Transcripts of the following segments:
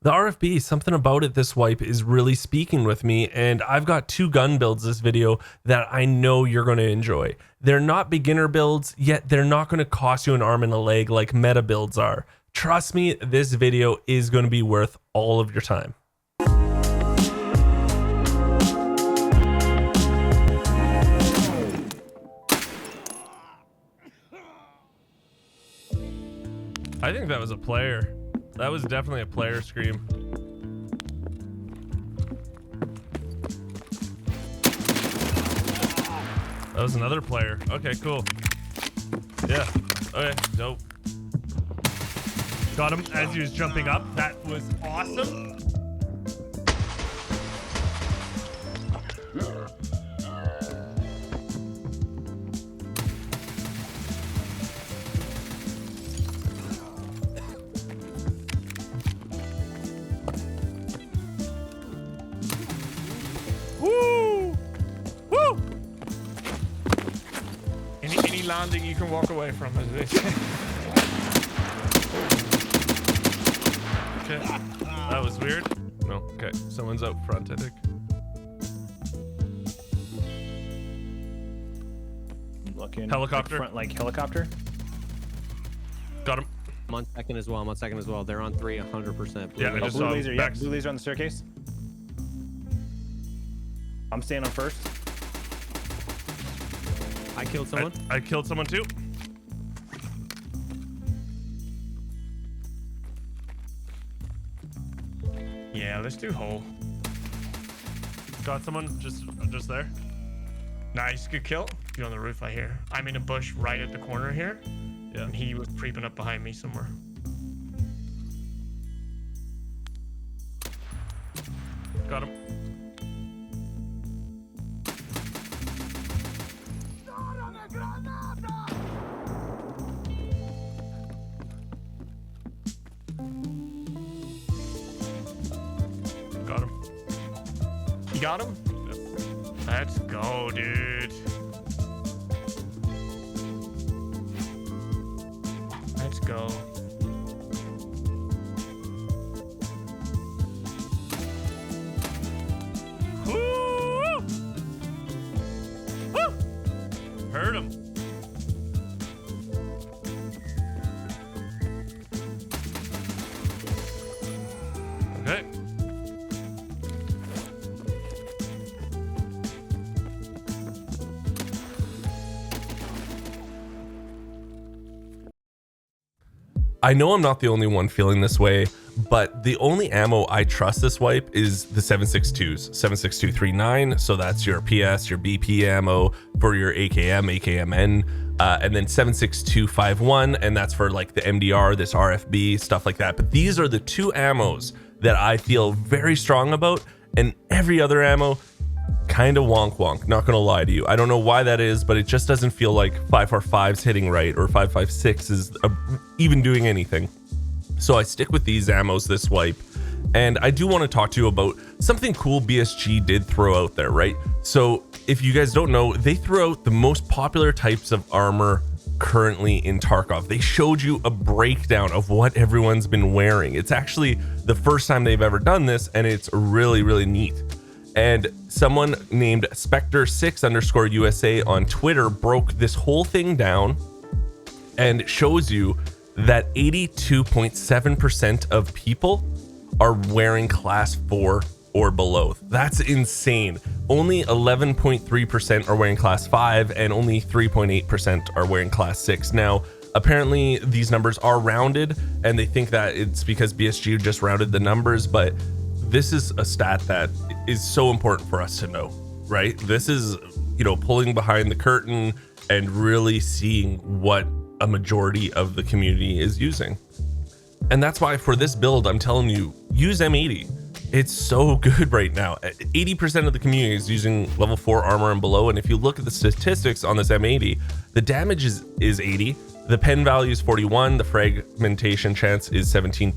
The RFB, something about it this wipe is really speaking with me, and I've got 2 gun builds this video that I know you're going to enjoy. They're not beginner builds, yet they're not going to cost you an arm and a leg like meta builds are. Trust me, this video is going to be worth all of your time. I think that was a player. That was definitely a player scream. That was another player. Okay, cool. Yeah. Okay, dope. Got him as he was jumping up. That was awesome. Woo! Woo! Any landing you can walk away from, as they say. Okay, that was weird. No, okay, someone's out front, I think. Looking Helicopter. front, like helicopter. Got him. I'm on second as well. I'm on second as well. They're on 3, 100%. Yeah, I Oh, just blue saw laser. him. Yeah, Back. blue laser on the staircase. I'm staying on first. I killed someone. I killed someone too. Yeah, let's do hole. Got someone just there. Nice, good kill. You're on the roof, I hear. I'm in a bush right at the corner here. Yeah. And he was creeping up behind me somewhere. Got him. Got him. You got him? Yep. Let's go, dude. Let's go. Woo! Woo! Heard him. Okay. I know I'm not the only one feeling this way, but the only ammo I trust this wipe is the 7.62s, 7.6239. So that's your PS, your BP ammo for your AKM, AKMN, and then 7.6251, and that's for like the MDR, this RFB, stuff like that. But these are the 2 ammos that I feel very strong about, and every other ammo kind of wonk, not gonna lie to you. I don't know why that is, but it just doesn't feel like 5.45's hitting right, or 5.56 is even doing anything. So I stick with these ammos this wipe, and I do want to talk to you about something cool BSG did throw out there, right? So if you guys don't know, they threw out the most popular types of armor currently in Tarkov. They showed you a breakdown of what everyone's been wearing. It's actually the first time they've ever done this, and it's really neat. And someone named Spectre6_USA on Twitter broke this whole thing down and shows you that 82.7% of people are wearing class 4 or below. That's insane. Only 11.3% are wearing class 5, and only 3.8% are wearing class 6. Now, apparently these numbers are rounded, and they think that it's because BSG just rounded the numbers, but this is a stat that is so important for us to know, right? This is, you know, pulling behind the curtain and really seeing what a majority of the community is using. And that's why for this build, I'm telling you, use M80. It's so good right now. 80% of the community is using level 4 armor and below. And if you look at the statistics on this M80, the damage is 80. The pen value is 41, the fragmentation chance is 17,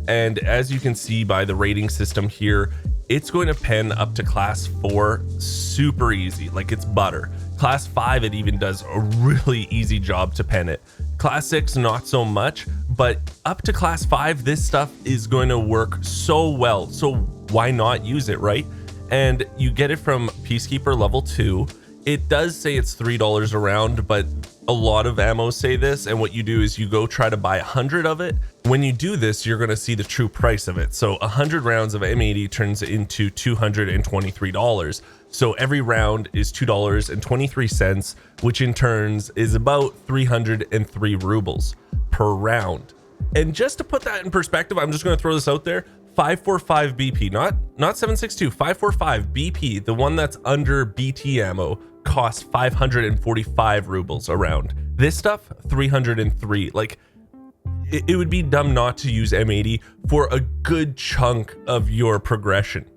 and as you can see by the rating system here, it's going to pen up to class 4 super easy, like it's butter. Class 5, it even does a really easy job to pen it. Class 6, not so much, but up to class 5, this stuff is going to work so well. So why not use it, right? And you get it from Peacekeeper level 2. It does say it's $3 a round, but a lot of ammos say this. And what you do is you go try to buy 100 of it. When you do this, you're going to see the true price of it. So 100 rounds of M80 turns into $223. So every round is $2.23, which in turns is about 303 rubles per round. And just to put that in perspective, I'm just going to throw this out there. 545 BP, not 762, 545 BP, the one that's under BT ammo, costs 545 rubles a round. This stuff, 303. Like, it would be dumb not to use M80 for a good chunk of your progression.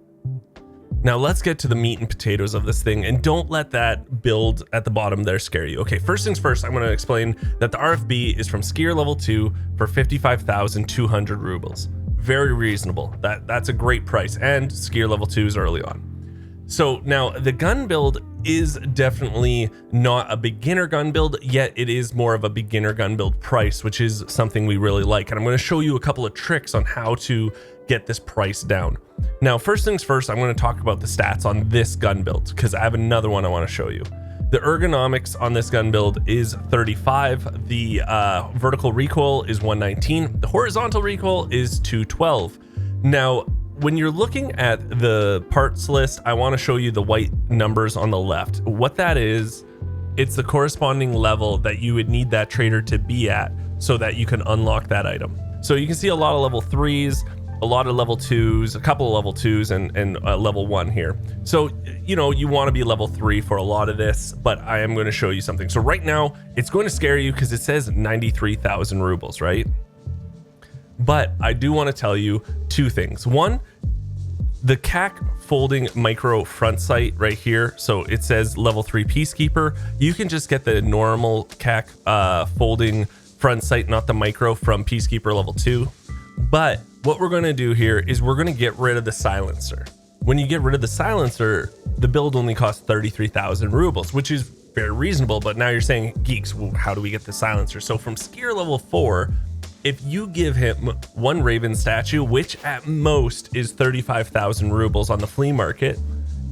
Now let's get to the meat and potatoes of this thing, and don't let that build at the bottom there scare you. Okay, first things first, I'm going to explain that the RFB is from Skier level 2 for 55,200 rubles. Very reasonable. That's a great price, and Skier level 2 is early on. So now the gun build is definitely not a beginner gun build, yet it is more of a beginner gun build price, which is something we really like. And I'm going to show you a couple of tricks on how to get this price down. Now, first things first, I'm going to talk about the stats on this gun build, because I have another one I want to show you. The ergonomics on this gun build is 35. The vertical recoil is 119. The horizontal recoil is 212. Now, when you're looking at the parts list, I want to show you the white numbers on the left. What that is, it's the corresponding level that you would need that trader to be at so that you can unlock that item. So you can see a lot of level 3s, a lot of level 2s, a couple of level 2s, and level 1 here. So, you know, you want to be level 3 for a lot of this, but I am going to show you something. So right now, it's going to scare you because it says 93,000 rubles, right? But I do want to tell you two things. One, the CAC folding micro front sight right here. So it says level 3 Peacekeeper. You can just get the normal CAC folding front sight, not the micro, from Peacekeeper level 2. But what we're going to do here is we're going to get rid of the silencer. When you get rid of the silencer, the build only costs 33,000 rubles, which is very reasonable. But now you're saying, Geeks, well, how do we get the silencer? So from Skier level 4, if you give him one Raven statue, which at most is 35,000 rubles on the flea market,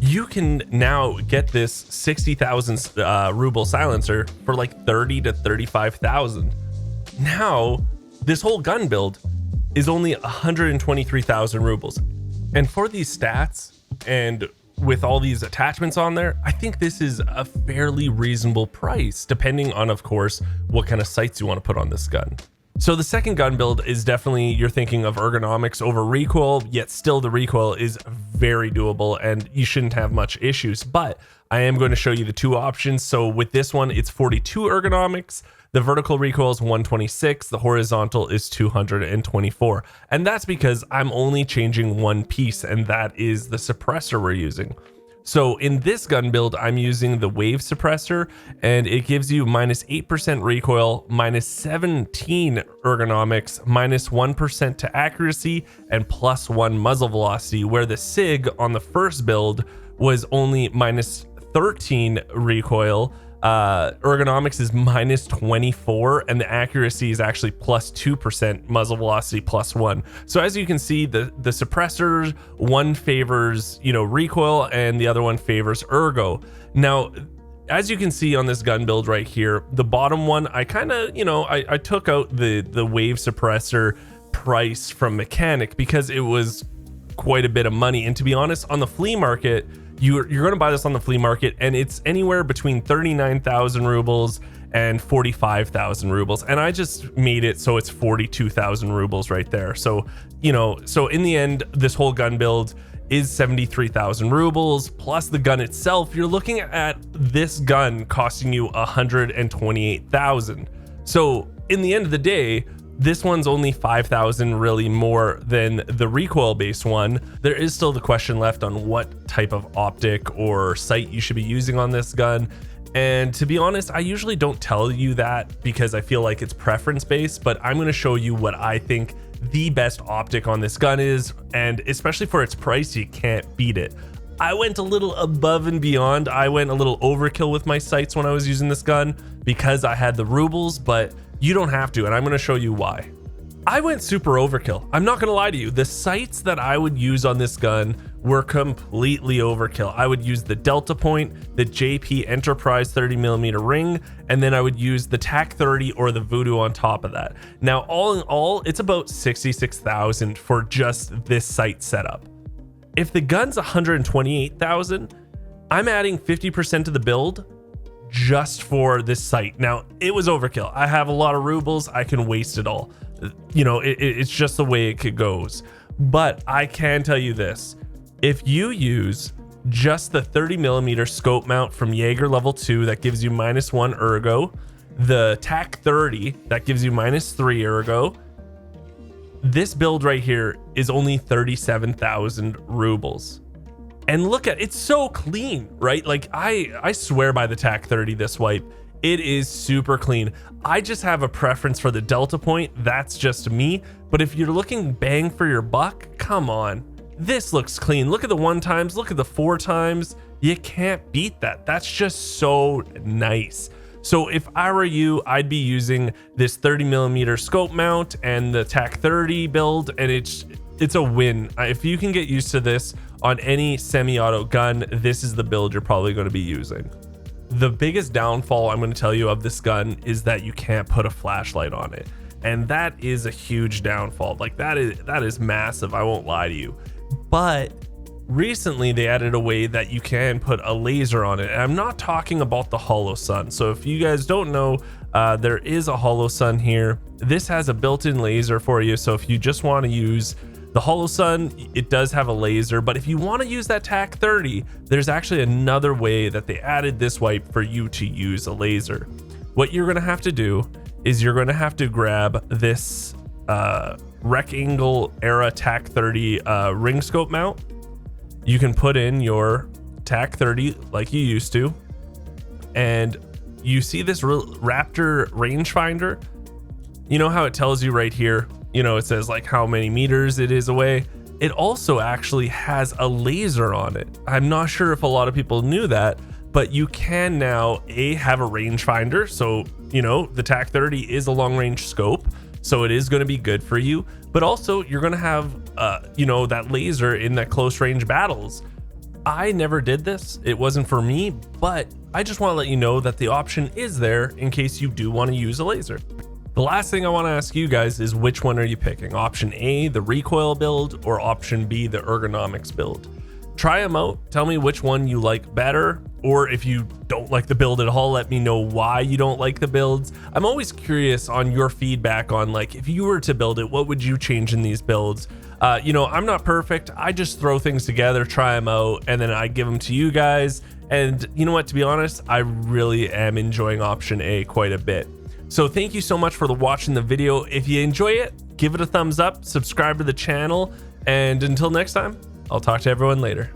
you can now get this 60,000 ruble silencer for like 30 to 35,000. Now, this whole gun build is only 123,000 rubles. And for these stats and with all these attachments on there, I think this is a fairly reasonable price, depending on, of course, what kind of sights you want to put on this gun. So the second gun build is definitely, you're thinking of ergonomics over recoil, yet still the recoil is very doable and you shouldn't have much issues. But I am going to show you the two options. So with this one, it's 42 ergonomics. The vertical recoil is 126, the horizontal is 224. And that's because I'm only changing one piece, and that is the suppressor we're using. So in this gun build, I'm using the wave suppressor, and it gives you minus 8% recoil, minus 17 ergonomics, minus 1% to accuracy, and plus 1 muzzle velocity, where the SIG on the first build was only minus 13 recoil. Ergonomics is minus 24, and the accuracy is actually plus 2%, muzzle velocity plus 1. So as you can see, the suppressors, one favors, you know, recoil, and the other one favors ergo. Now, as you can see on this gun build right here, the bottom one, I kind of, you know, I took out the wave suppressor price from mechanic because it was quite a bit of money. And to be honest, on the flea market, you're going to buy this on the flea market, and it's anywhere between 39,000 rubles and 45,000 rubles. And I just made it so it's 42,000 rubles right there. So, you know, so in the end, this whole gun build is 73,000 rubles plus the gun itself. You're looking at this gun costing you 128,000. So in the end of the day, this one's only 5,000 really more than the recoil based one. There is still the question left on what type of optic or sight you should be using on this gun. And to be honest, I usually don't tell you that because I feel like it's preference based, but I'm going to show you what I think the best optic on this gun is. And especially for its price, you can't beat it. I went a little above and beyond. I went a little overkill with my sights when I was using this gun because I had the rubles, but you don't have to, and I'm going to show you why. I went super overkill. I'm not gonna lie to you. The sights that I would use on this gun were completely overkill. I would use the Delta Point, the JP Enterprise 30mm ring, and then I would use the TAC 30 or the Voodoo on top of that. Now, all in all, it's about 66,000 for just this sight setup. If the gun's 128,000, I'm adding 50% to the build just for this sight. Now, it was overkill. I have a lot of rubles. I can waste it all. You know, it's just the way it goes. But I can tell you this. If you use just the 30mm scope mount from Jaeger level 2 that gives you -1 ergo, the TAC 30 that gives you -3 ergo, this build right here is only 37,000 rubles. And look at it's so clean, right? Like I swear by the TAC 30 this wipe. It is super clean. I just have a preference for the Delta Point. That's just me. But if you're looking bang for your buck, come on. This looks clean. Look at the 1 times, look at the 4 times. You can't beat that. That's just so nice. So if I were you, I'd be using this 30mm scope mount and the TAC 30 build, and it's a win. If you can get used to this on any semi-auto gun, this is the build you're probably going to be using. The biggest downfall I'm going to tell you of this gun is that you can't put a flashlight on it. And that is a huge downfall. Like that is massive. I won't lie to you. But recently they added a way that you can put a laser on it. And I'm not talking about the Hollow Sun. So if you guys don't know, there is a Hollow Sun here. This has a built-in laser for you. So if you just want to use the Hollow Sun, it does have a laser, but if you want to use that TAC 30, there's actually another way that they added this wipe for you to use a laser. What you're going to have to do is you're going to have to grab this rectangle era TAC 30 ring scope mount. You can put in your TAC 30 like you used to, and you see this Raptor rangefinder. You know how it tells you right here, you know, it says like how many meters it is away. It also actually has a laser on it. I'm not sure if a lot of people knew that, but you can now have a rangefinder. So, you know, the TAC 30 is a long range scope, so it is going to be good for you, but also you're going to have, you know, that laser in that close range battles. I never did this. It wasn't for me, but I just want to let you know that the option is there in case you do want to use a laser. The last thing I want to ask you guys is which one are you picking? Option A, the recoil build, or option B, the ergonomics build? Try them out. Tell me which one you like better, or if you don't like the build at all, let me know why you don't like the builds. I'm always curious on your feedback on, like, if you were to build it, what would you change in these builds? You know, I'm not perfect. I just throw things together, try them out, and then I give them to you guys. And you know what, to be honest, I really am enjoying option A quite a bit. So thank you so much for watching the video. If you enjoy it, give it a thumbs up, subscribe to the channel, and until next time, I'll talk to everyone later.